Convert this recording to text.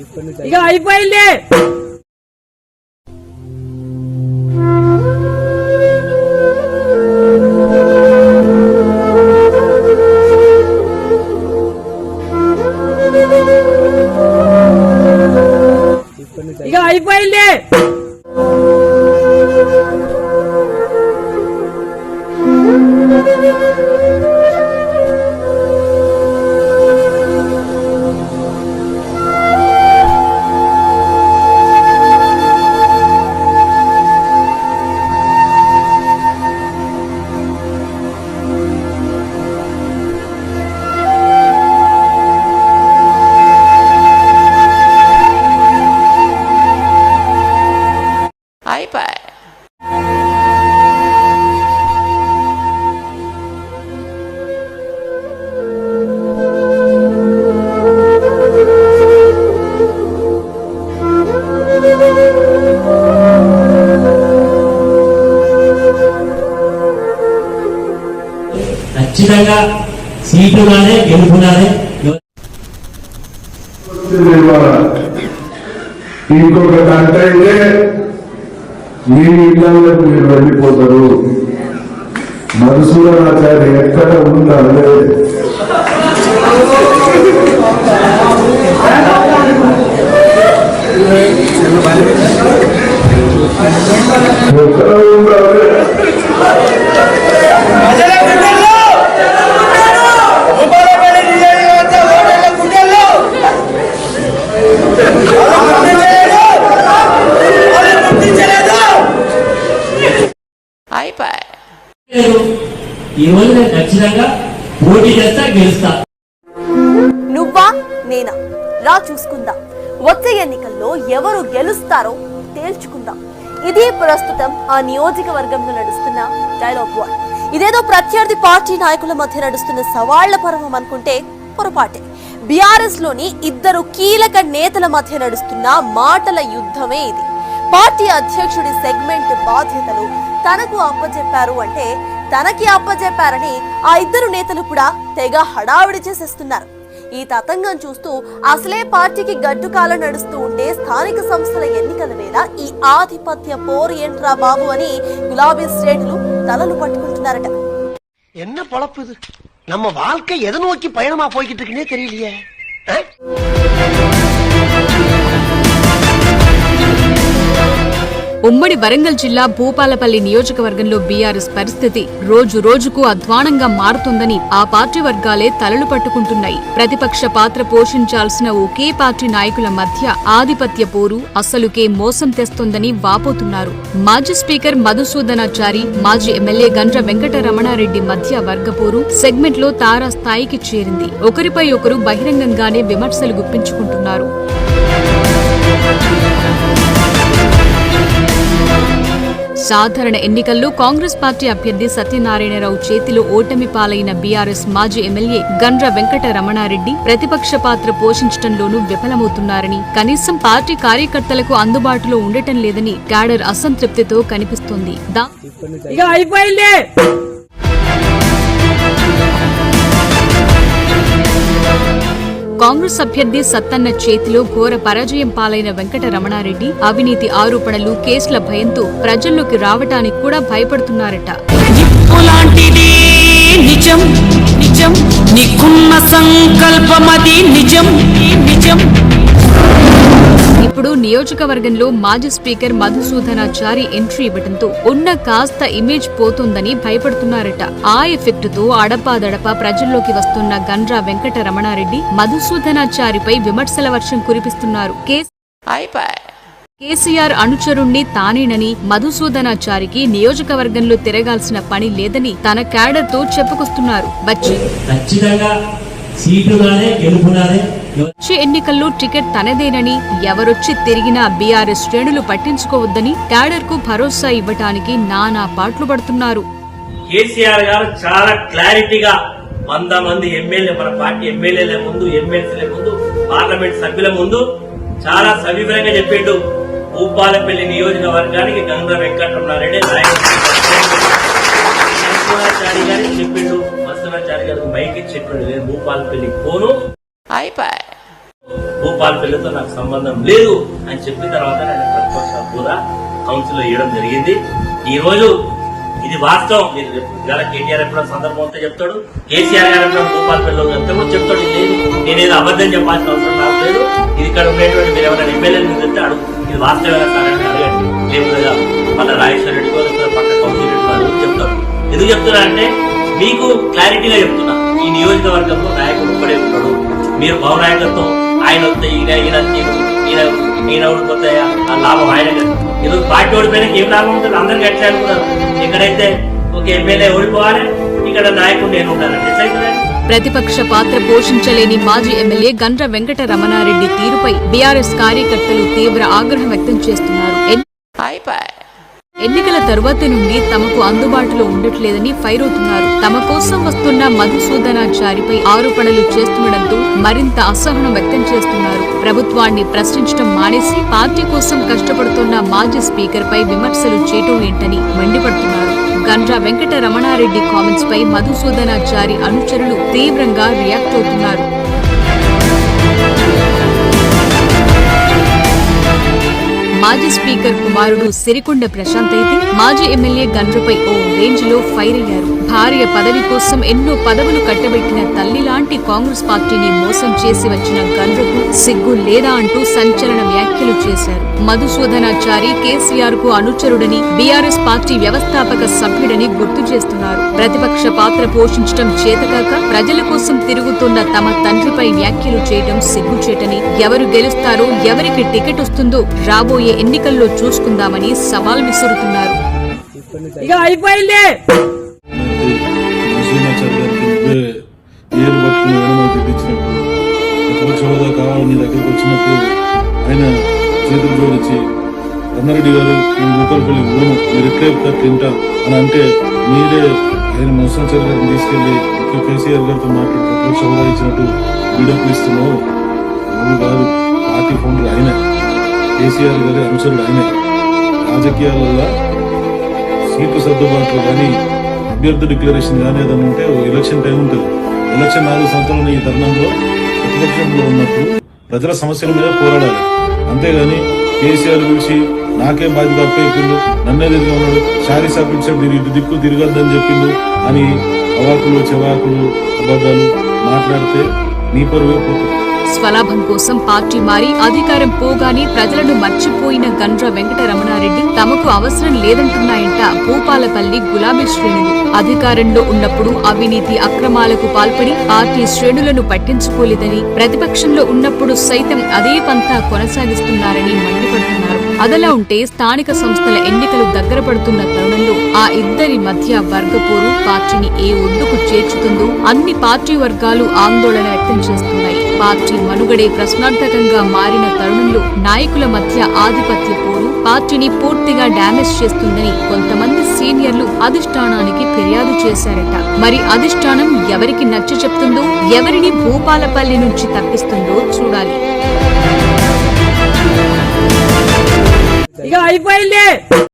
ఇక అయిపోయింది. ఇక అయిపోయింది. ఖచ్చితంగా సీటుగానే గెలుపుగానే ఇంకొక గంట అయితే మీ ఇళ్లలోకి మీరు వెళ్ళిపోతారు. మధుసూదనాచార్య ఎక్కడ ఉండాలి ఎక్కడ ఉండాలి. ఈ రోజు నేను ఖచ్చితంగా పోటీ చేస్తా, గెలుస్తా. నువ్వా నేనా రా చూసుకుందాం. వచ్చే ఎన్నికల్లో ఎవరు గెలుస్తారో తేల్చుకుందాం. ఇదే ప్రస్తుతం ఆ నియోజకవర్గంలో నడుస్తున్న డైలాగ్ వార్. ఇదేదో ప్రత్యర్థి పార్టీ నాయకుల మధ్య నడుస్తున్న సవాళ్ల పర్వం అనుకుంటే పొరపాటే. బీఆర్ఎస్ లోని ఇద్దరు కీలక నేతల మధ్య నడుస్తున్న మాటల యుద్ధమే ఇది. పార్టీ అధ్యక్షుడి సెగ్మెంట్ బాధ్యతలు తనకు అప్పచెప్పారు అంటే తనకి అప్పచెప్పారని ఆ ఇద్దరు నేతలు కూడా తెగ హడావిడి చేసేస్తున్నారు. ఈ తతంగం చూస్తూ అసలే పార్టీకి గడ్డుకాల నడుస్తూ ఉంటే స్థానిక సంస్థల ఎన్నికల వేళ ఈ ఆధిపత్య పోరు ఏంట్రా బాబు అని గులాబీ శ్రేణులు తలలు పట్టుకుంటున్నారట. என்ன பொழப்பு இது? நம்ம வாழ்க்கை எதை நோக்கி பயணமா போய்கிட்டு இருக்குன்னே தெரியலையே. ఉమ్మడి వరంగల్ జిల్లా భూపాలపల్లి నియోజకవర్గంలో బీఆర్ఎస్ పరిస్థితి రోజు రోజుకు అధ్వానంగా మారుతోందని ఆ పార్టీ వర్గాలే తలలు పట్టుకుంటున్నాయి. ప్రతిపక్ష పాత్ర పోషించాల్సిన ఒకే పార్టీ నాయకుల మధ్య ఆధిపత్య పోరు అసలుకే మోసం తెస్తోందని వాపోతున్నారు. మాజీ స్పీకర్ మధుసూదనాచారి, మాజీ ఎమ్మెల్యే గండ్ర వెంకటరమణారెడ్డి మధ్య వర్గపోరు సెగ్మెంట్లో తారాస్థాయికి చేరింది. ఒకరిపై ఒకరు బహిరంగంగానే విమర్శలు గుప్పించుకుంటున్నారు. సాధారణ ఎన్నికల్లో కాంగ్రెస్ పార్టీ అభ్యర్థి సత్యనారాయణరావు చేతిలో ఓటమి పాలైన బీఆర్ఎస్ మాజీ ఎమ్మెల్యే గండ్ర వెంకటరమణారెడ్డి ప్రతిపక్ష పాత్ర పోషించడంలోనూ విఫలమవుతున్నారని, కనీసం పార్టీ కార్యకర్తలకు అందుబాటులో ఉండటం లేదని క్యాడర్ అసంతృప్తితో కనిపిస్తోంది. కాంగ్రెస్ అభ్యర్థి సత్తన్న చేతిలో ఘోర పరాజయం పాలైన వెంకటరమణారెడ్డి అవినీతి ఆరోపణలు, కేసుల భయంతో ప్రజల్లోకి రావటానికి కూడా భయపడుతున్నారట. నిజం నిజం నీకున్న సంకల్పమది నిజం నిజం. ఇప్పుడు నియోజకవర్గంలో మాజీ స్పీకర్ మధుసూదనాచారి ఎంట్రీ ఇవ్వడంతో ఉన్న కాస్త ఇమేజ్ పోతుందని భయపడుతున్నారట. ఆ ఎఫెక్ట్ తో అడపాదడపా ప్రజల్లోకి వస్తున్న గండ్ర వెంకటరమణారెడ్డి మధుసూదనాచారిపై విమర్శల వర్షం కురిపిస్తున్నారు. కేసీఆర్ అనుచరుణ్ణి తానేనని, మధుసూదనాచారికి నియోజకవర్గంలో తిరగాల్సిన పని లేదని తన క్యాడర్ తో చెప్పుకొస్తున్నారు. వచ్చే ఎన్నికల్లో టికెట్ తనదేనని, ఎవరొచ్చి తిరిగినా బీఆర్ఎస్ శ్రేణులు పట్టించుకోవద్దని క్యాడర్ కు భరోసా ఇవ్వటానికి నానా పాట్లు పడుతున్నారు. కేసీఆర్ గారు చాలా క్లారిటీగా 100 మంది ఎమ్మెల్యే, మన పార్టీ ఎమ్మెల్యేల ముందు, ఎమ్మెల్సీల ముందు, పార్లమెంట్ సభ్యుల ముందు చాలా సవివరంగా చెప్పిండు. భూపాలపల్లి నియోజకవర్గానికి గండ్ర వెంకటరమణారెడ్డి మధుసూదనాచారి గారికి చెప్పిండు. మధుసూదనాచారి గారికి మైకి చెప్పిండు, నేను భూపాలపల్లికి పోను. భూపాలపల్లితో నాకు సంబంధం లేదు అని చెప్పిన తర్వాత నేను ప్రతిపక్ష హోదా కౌన్సిల్ ఇవ్వడం జరిగింది. ఈ రోజు ఇది వాస్తవం. మీరు ఇవాళ కేటీఆర్ ఎప్పుడో సందర్భం వస్తే చెప్తాడు, కేసీఆర్ గారు ఎప్పుడో భూపాలపల్లిలో చెప్తే కూడా చెప్తాడు. లేదు నేనేదో అబద్ధం చెప్పాల్సిన అవసరం నాకు లేదు, ఇది ఇక్కడ ఉండేటువంటి మీరు ఎవరైనా ఎమ్మెల్యేలు చెప్తే అడుగు, ఇది వాస్తవంగా సారని అడగండి. లేకుండా మళ్ళీ రాజేశ్వర రెడ్డికో లేదా పక్క కౌన్సిల్ రెడ్డి చెప్తారు. ఎందుకు చెప్తున్నా అంటే మీకు క్లారిటీగా చెప్తున్నా, ఈ నియోజకవర్గంలో నాయకుడు ఒక్కడే ఉన్నాడు. మీరు భవనాయకత్వం ఆయన వస్తే ఈయన ఓడిపోతే ఆ లాభం ఆయన. ఈరోజు పార్టీ ఓడిపోయినా ఏం లాభం ఉంటుంది? అందరికి ఎట్లా అనుకున్నారు, ఎక్కడైతే ఒక ఎమ్మెల్యే ఓడిపోవాలి, ఇక్కడ నాయకుడు నేను ఉండాలని ఎట్లయితే. ప్రతిపక్ష పాత్ర పోషించలేని మాజీ ఎమ్మెల్యే గండ్ర వెంకట రమణారెడ్డి తీరుపై బీఆర్ఎస్ కార్యకర్తలు తీవ్ర ఆగ్రహం వ్యక్తం చేస్తున్నారు. ఎన్నికల తరువాత నుండి తమకు అందుబాటులో ఉండట్లేదని ఫైర్ అవుతున్నారు. తమ కోసం వస్తున్న మధుసూదనాచారిపై ఆరోపణలు చేస్తుండటంతో మరింత అసహనం వ్యక్తం చేస్తున్నారు. ప్రభుత్వాన్ని ప్రశ్నించడం మానేసి పార్టీ కోసం కష్టపడుతున్న మాజీ స్పీకర్ పై విమర్శలు చేయటం ఏంటని మండిపడుతున్నారు. గండ్ర వెంకట రమణారెడ్డి కామెంట్స్ పై మధుసూదనాచారి అనుచరులు తీవ్రంగా రియాక్ట్ అవుతున్నారు. మాజీ స్పీకర్ కుమారుడు సిరికొండ ప్రశాంత్ అయితే మాజీ ఎమ్మెల్యే గండ్రపై ఓ రేంజ్ లో ఫైర్ అయ్యారు. భార్య పదవి కోసం ఎన్నో పదవులు కట్టబెట్టిన తల్లి లాంటి కాంగ్రెస్ పార్టీని మోసం చేసి వచ్చిన గండ్రకు సిగ్గు లేదా అంటూ సంచలన వ్యాఖ్యలు చేశారు. మధుసూదనాచారి కేసీఆర్ కు అనుచరుడని, బీఆర్ఎస్ పార్టీ వ్యవస్థాపక సభ్యుడని గుర్తు చేస్తున్నారు. ప్రతిపక్ష పాత్ర పోషించడం చేతకాక ప్రజల కోసం తిరుగుతున్న తమ తండ్రిపై వ్యాఖ్యలు చేయడం సిగ్గుచేటని, ఎవరు గెలుస్తారో ఎవరికి టికెట్ వస్తుందో రాబోయే ఎన్నికల్లో చూసుకుందామని సవాల్ విసురుతున్నారు. ఇక అయిపోయింది. ఏరు పట్టుకుని వెనమలు తెప్పించినప్పుడు ప్రతిపక్ష హోదా కావాలని దగ్గరకు వచ్చినప్పుడు ఆయన చేతులు జోడించి రమణారెడ్డి గారు నేను భూపాలపల్లి ఊను మీరు ఎట్లా చెప్తారు తింటా అని అంటే మీరే ఆయన మోసాచారి గారిని తీసుకెళ్లి ఇక్కడ కేసీఆర్ గారితో మాట్లాడి ప్రతిపక్ష హోదా ఇచ్చినట్టు వీడియోలు ఇస్తున్నావు. నువ్వు కాదు, పార్టీ ఫౌండర్ ఆయన, కేసీఆర్ గారి అనుచరుడు ఆయన. రాజకీయాలలో సీట్లు సర్దుబాట్లు కానీ అభ్యర్థి డిక్లరేషన్ కానీ ఏదైనా ఉంటే ఎలక్షన్ టైం ఉంటుంది. ఎలక్షన్ 4 సంవత్సరాలు ఈ తరుణంలో ప్రతిపక్షంలో ఉన్నప్పుడు ప్రజల సమస్యల మీద పోరాడాలి. అంతేగాని కేసీఆర్ గురించి నాకేం బాధ్యత అప్పైపోయిండు, నన్నే తిరిగి ఉన్నాడు, శారీ సాపించాడు, ఇటు దిక్కు తిరగద్దని చెప్పిండు అని అవాకులు చెవాకులు అబద్ధాలు మాట్లాడితే నీ పరువే పోతుంది. స్వలాభం కోసం పార్టీ మారి అధికారం పోగానే ప్రజలను మర్చిపోయిన గండ్ర వెంకట రమణారెడ్డి తమకు అవసరం లేదంటున్నాయంట భూపాలపల్లి గులాబీ శ్రేణులు. అధికారంలో ఉన్నప్పుడు అవినీతి అక్రమాలకు పాల్పడి పార్టీ శ్రేణులను పట్టించుకోలేదని, ప్రతిపక్షంలో ఉన్నప్పుడు సైతం అదే పంతా కొనసాగిస్తున్నారని మండిపడుతున్నారు. అదలా ఉంటే స్థానిక సంస్థల ఎన్నికలు దగ్గర పడుతున్న తరుణంలో ఆ ఇద్దరి మధ్య వర్గపోరు పార్టీని ఏ ఒడ్డుకు చేర్చుతుందో అన్ని పార్టీ వర్గాలు ఆందోళన వ్యక్తం చేస్తున్నాయి. పార్టీ మనుగడే ప్రశ్నార్థకంగా మారిన తరుణంలో నాయకుల మధ్య ఆధిపత్య పోరు పార్టీని పూర్తిగా డ్యామేజ్ చేస్తుందని కొంతమంది సీనియర్లు అధిష్టానానికి ఫిర్యాదు చేశారట. మరి అధిష్టానం ఎవరికి నచ్చ చెప్తుందో, ఎవరిని భూపాలపల్లి నుంచి తప్పిస్తుందో చూడాలి. ఇక అయిపోయింది.